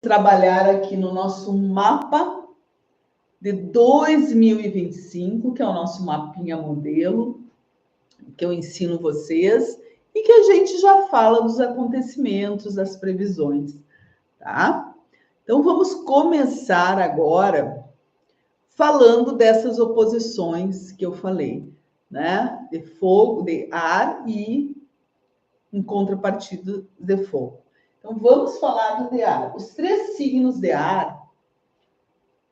trabalhar aqui no nosso mapa de 2025, que é o nosso mapinha modelo, que eu ensino vocês, e que a gente já fala dos acontecimentos, das previsões, tá? Então, vamos começar agora falando dessas oposições que eu falei, né? De fogo, de ar e, em contrapartida, de fogo. Então, vamos falar do de ar. Os 3 signos de ar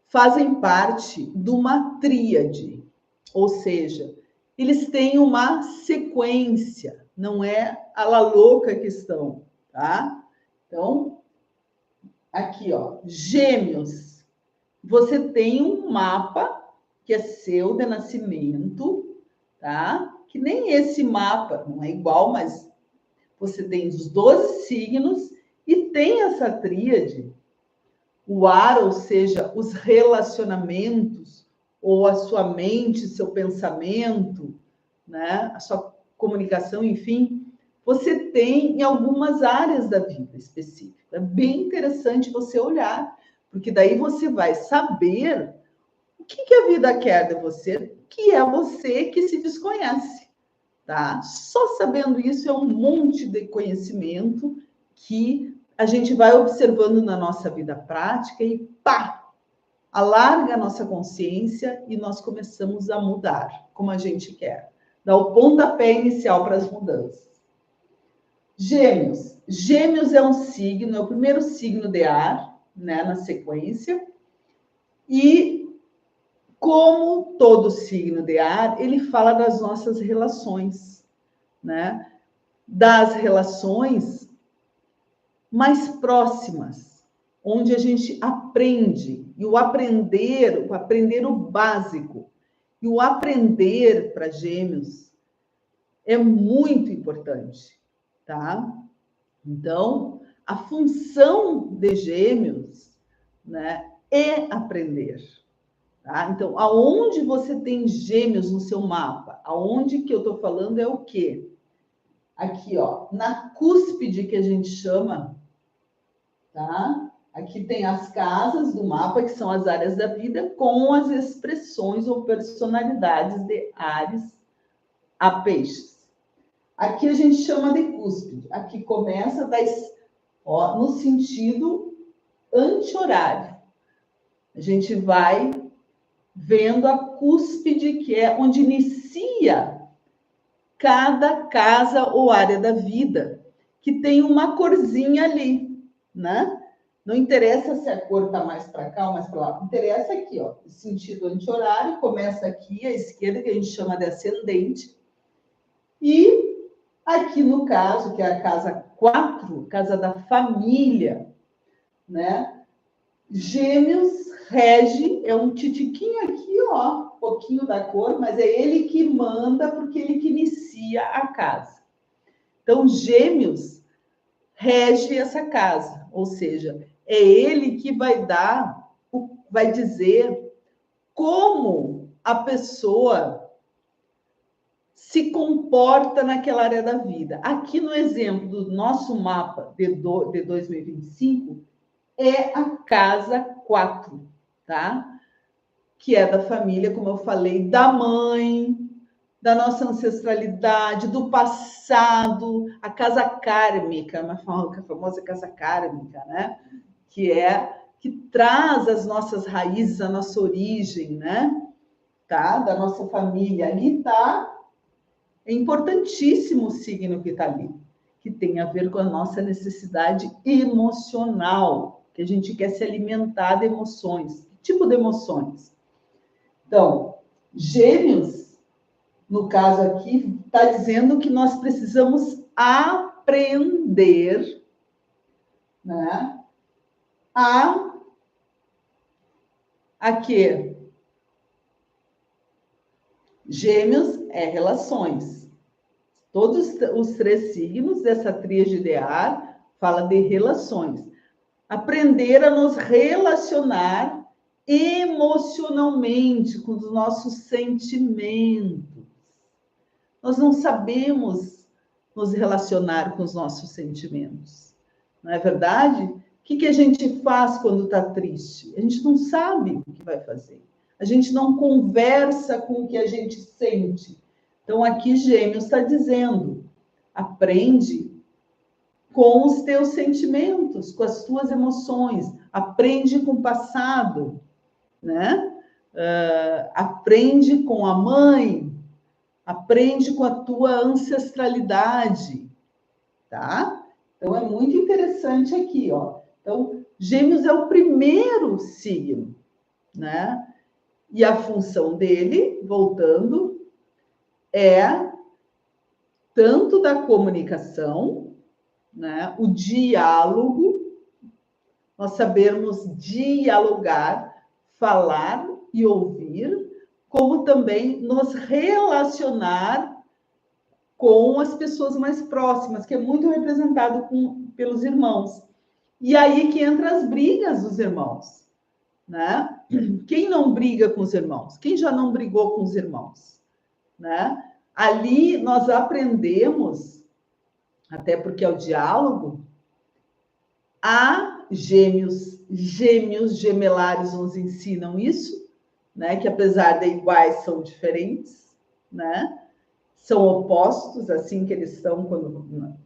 fazem parte de uma tríade, ou seja, eles têm uma sequência, não é a la louca questão, tá? Então, aqui, ó, Gêmeos, você tem um mapa que é seu de nascimento, tá? Que nem esse mapa, não é igual, mas você tem os 12 signos e tem essa tríade, o ar, ou seja, os relacionamentos, ou a sua mente, seu pensamento, né? A sua comunicação, enfim, você tem em algumas áreas da vida específicas. É bem interessante você olhar, porque daí você vai saber o que a vida quer de você, que é você que se desconhece, tá? Só sabendo isso é um monte de conhecimento que a gente vai observando na nossa vida prática e pá, alarga a nossa consciência e nós começamos a mudar como a gente quer. Dá o pontapé inicial para as mudanças. Gêmeos. Gêmeos é um signo, é o primeiro signo de ar, né, na sequência. E como todo signo de ar, ele fala das nossas relações, né? Das relações mais próximas, onde a gente aprende. E o aprender o básico. E o aprender para Gêmeos é muito importante, tá? Então, a função de Gêmeos, né, é aprender. Tá? Então, aonde você tem Gêmeos no seu mapa? Aonde que eu estou falando é o quê? Aqui, ó, na cúspide que a gente chama, tá? Aqui tem as casas do mapa, que são as áreas da vida, com as expressões ou personalidades de Áries a Peixes. Aqui a gente chama de cúspide. Aqui começa no sentido anti-horário. A gente vai vendo a cúspide, que é onde inicia cada casa ou área da vida, que tem uma corzinha ali, né? Não interessa se a cor está mais para cá ou mais para lá, interessa aqui, ó, o sentido anti-horário, começa aqui, à esquerda, que a gente chama de ascendente, e aqui no caso, que é a casa 4, casa da família, né? Gêmeos rege, é um titiquinho aqui, ó, um pouquinho da cor, mas é ele que manda, porque ele que inicia a casa. Então, Gêmeos rege essa casa, ou seja, é ele que vai dizer como a pessoa se comporta naquela área da vida. Aqui no exemplo do nosso mapa de 2025, é a casa 4, tá? Que é da família, como eu falei, da mãe, da nossa ancestralidade, do passado, a casa kármica, a famosa casa kármica, né? Que traz as nossas raízes, a nossa origem, né? Tá? Da nossa família. Ali tá. É importantíssimo o signo que está ali, que tem a ver com a nossa necessidade emocional, que a gente quer se alimentar de emoções. Que tipo de emoções? Então, Gêmeos, no caso aqui, está dizendo que nós precisamos aprender, né, a quê? Gêmeos é relações. Todos os 3 signos dessa tríade de ar fala de relações. Aprender a nos relacionar emocionalmente com os nossos sentimentos. Nós não sabemos nos relacionar com os nossos sentimentos, não é verdade? que a gente faz quando está triste? A gente não sabe o que vai fazer. A gente não conversa com o que a gente sente. Então, aqui Gêmeos está dizendo, aprende com os teus sentimentos, com as tuas emoções, aprende com o passado, né? Aprende com a mãe, aprende com a tua ancestralidade, tá? Então, é muito interessante aqui, ó. Então, Gêmeos é o primeiro signo, né? E a função dele, voltando, é tanto da comunicação, né? O diálogo, nós sabermos dialogar, falar e ouvir, como também nos relacionar com as pessoas mais próximas, que é muito representado pelos irmãos. E aí que entra as brigas dos irmãos, né? Quem não briga com os irmãos? Quem já não brigou com os irmãos? Né? Ali nós aprendemos, até porque é o diálogo, a gêmeos gemelares nos ensinam isso, né? Que apesar de iguais, são diferentes, né? São opostos, assim que eles são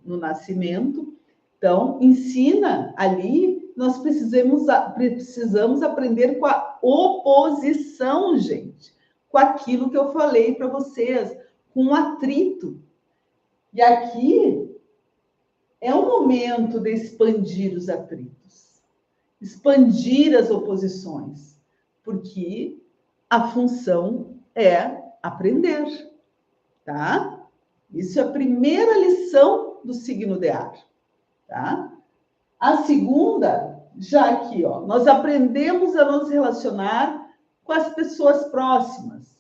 no nascimento. Então, ensina ali, nós precisamos aprender com a oposição, gente, com aquilo que eu falei para vocês, com o atrito. E aqui é o momento de expandir os atritos, expandir as oposições, porque a função é aprender, tá? Isso é a primeira lição do signo de ar, tá? A segunda, já aqui, ó, nós aprendemos a nos relacionar com as pessoas próximas,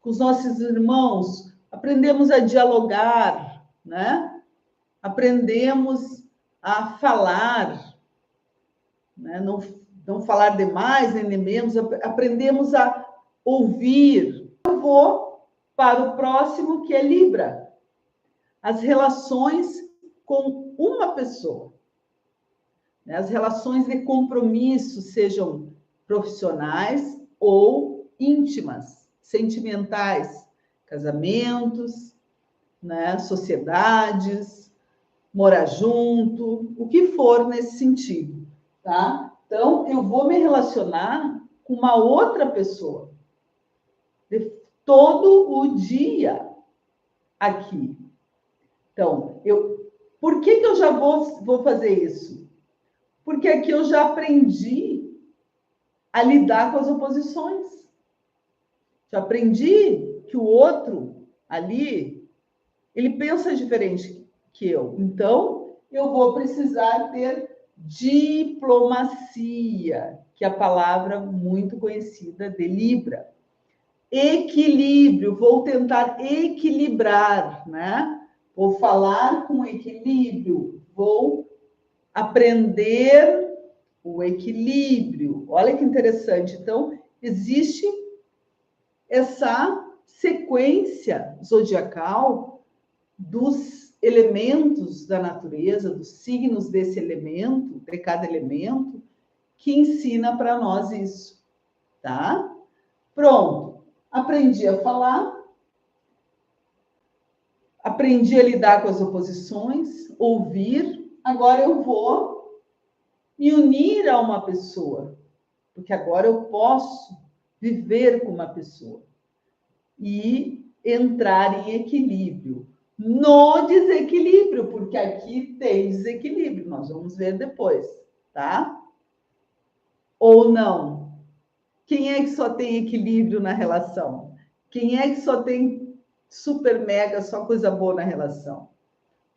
com os nossos irmãos, aprendemos a dialogar, né? Aprendemos a falar, né? Não falar demais nem de menos, aprendemos a ouvir. Eu vou para o próximo, que é Libra. As relações com uma pessoa. As relações de compromisso, sejam profissionais ou íntimas, sentimentais, casamentos, né? Sociedades, morar junto, o que for nesse sentido, tá? Então, eu vou me relacionar com uma outra pessoa todo o dia aqui. Então, por que eu já vou fazer isso? Porque aqui eu já aprendi a lidar com as oposições. Já aprendi que o outro ali, ele pensa diferente que eu. Então, eu vou precisar ter diplomacia, que é a palavra muito conhecida de Libra. Equilíbrio, vou tentar equilibrar, né? Vou falar com equilíbrio, vou aprender o equilíbrio. Olha que interessante. Então, existe essa sequência zodiacal dos elementos da natureza, dos signos desse elemento, de cada elemento, que ensina para nós isso, tá? Pronto. Aprendi a falar, aprendi a lidar com as oposições, ouvir. Agora eu vou me unir a uma pessoa, porque agora eu posso viver com uma pessoa e entrar em equilíbrio. No desequilíbrio, porque aqui tem desequilíbrio, nós vamos ver depois, tá? Ou não? Quem é que só tem equilíbrio na relação? Quem é que só tem super mega, só coisa boa na relação?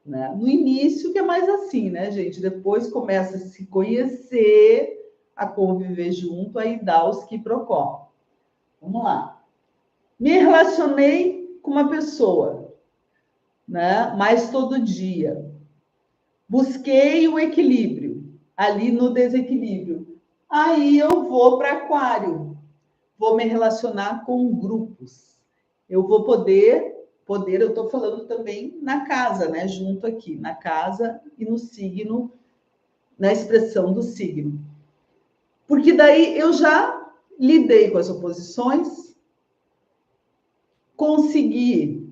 Né? No início que é mais assim, né, gente? Depois começa a se conhecer, a conviver junto, aí dá os quiprocó. Vamos lá. Me relacionei com uma pessoa, né? Mas todo dia. Busquei o equilíbrio, ali no desequilíbrio. Aí eu vou para Aquário. Vou me relacionar com grupos. Eu vou poder, eu estou falando também na casa, né? Junto aqui, na casa e no signo, na expressão do signo. Porque daí eu já lidei com as oposições, consegui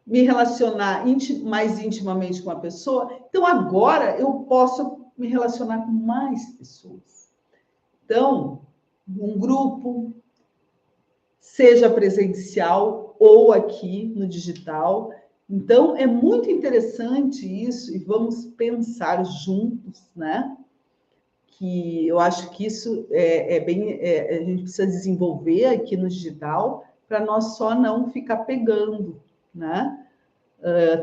me relacionar mais intimamente com a pessoa, então agora eu posso me relacionar com mais pessoas. Então, um grupo, seja presencial ou aqui no digital. Então, é muito interessante isso e vamos pensar juntos, né? Que eu acho que isso a gente precisa desenvolver aqui no digital para nós só não ficar pegando, né?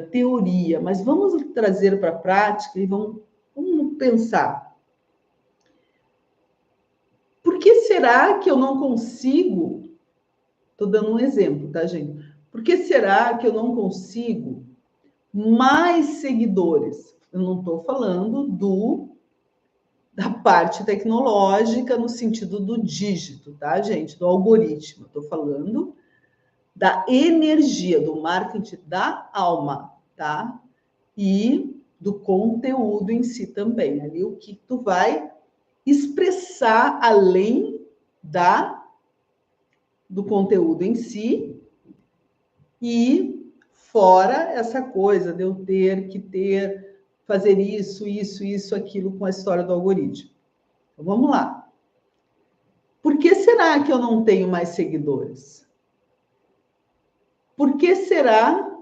Teoria, mas vamos trazer para a prática e vamos pensar. Por que será que eu não consigo? Estou dando um exemplo, tá, gente? Por que será que eu não consigo mais seguidores? Eu não estou falando da parte tecnológica no sentido do dígito, tá, gente? Do algoritmo. Estou falando da energia, do marketing da alma, tá? E do conteúdo em si também. Ali o que tu vai expressar além do conteúdo em si e fora essa coisa de eu fazer isso, aquilo com a história do algoritmo. Então, vamos lá. Por que será que eu não tenho mais seguidores? Por que será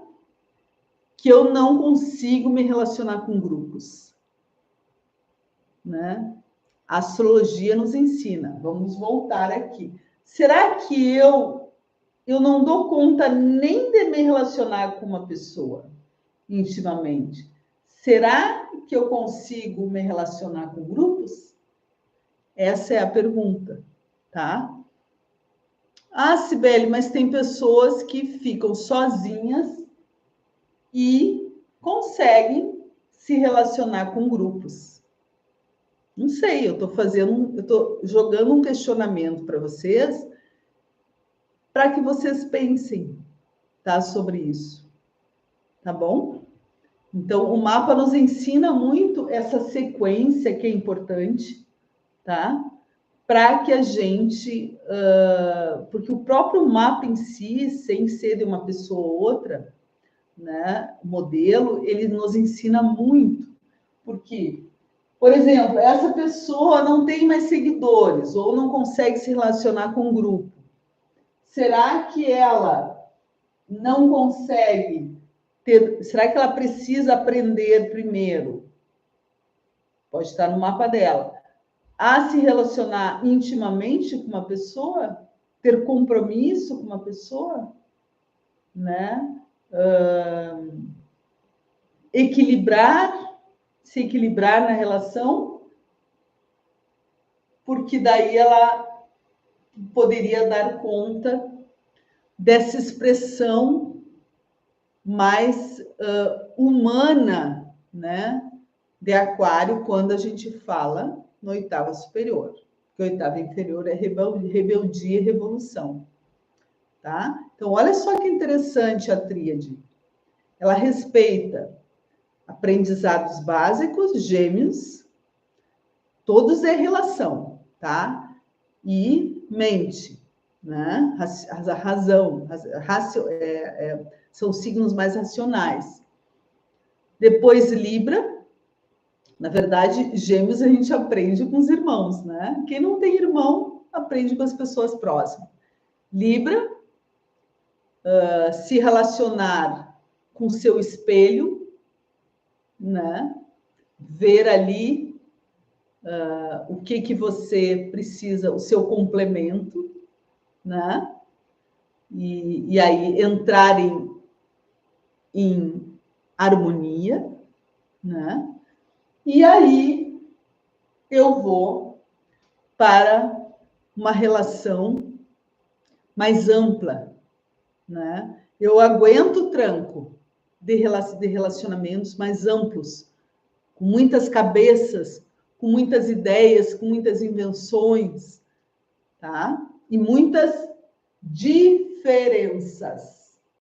que eu não consigo me relacionar com grupos? Né? A astrologia nos ensina. Vamos voltar aqui. Será que eu não dou conta nem de me relacionar com uma pessoa intimamente? Será que eu consigo me relacionar com grupos? Essa é a pergunta, tá? Ah, Cibele, mas tem pessoas que ficam sozinhas e conseguem se relacionar com grupos. Não sei, eu estou jogando um questionamento para vocês, para que vocês pensem, tá, sobre isso. Tá bom? Então, o mapa nos ensina muito essa sequência que é importante, tá? Para que a gente... porque o próprio mapa em si, sem ser de uma pessoa ou outra, né, modelo, ele nos ensina muito. Porque, por exemplo, essa pessoa não tem mais seguidores ou não consegue se relacionar com um grupo. Será que ela não consegue será que ela precisa aprender primeiro? Pode estar no mapa dela. A se relacionar intimamente com uma pessoa? Ter compromisso com uma pessoa? Né? Se equilibrar na relação, porque daí ela poderia dar conta dessa expressão mais humana, né, de Aquário, quando a gente fala no oitava superior. Porque oitava inferior é rebeldia e revolução. Tá? Então, olha só que interessante a tríade. Ela respeita aprendizados básicos, gêmeos, todos é relação, tá? E mente, né? A razão, são signos mais racionais. Depois, Libra. Na verdade, Gêmeos a gente aprende com os irmãos, né? Quem não tem irmão, aprende com as pessoas próximas. Libra, se relacionar com seu espelho, né? Ver ali o que você precisa, o seu complemento, né? E aí entrarem em harmonia, né? E aí eu vou para uma relação mais ampla, né? Eu aguento o tranco de relacionamentos mais amplos, com muitas cabeças, com muitas ideias, com muitas invenções, tá? E muitas diferenças.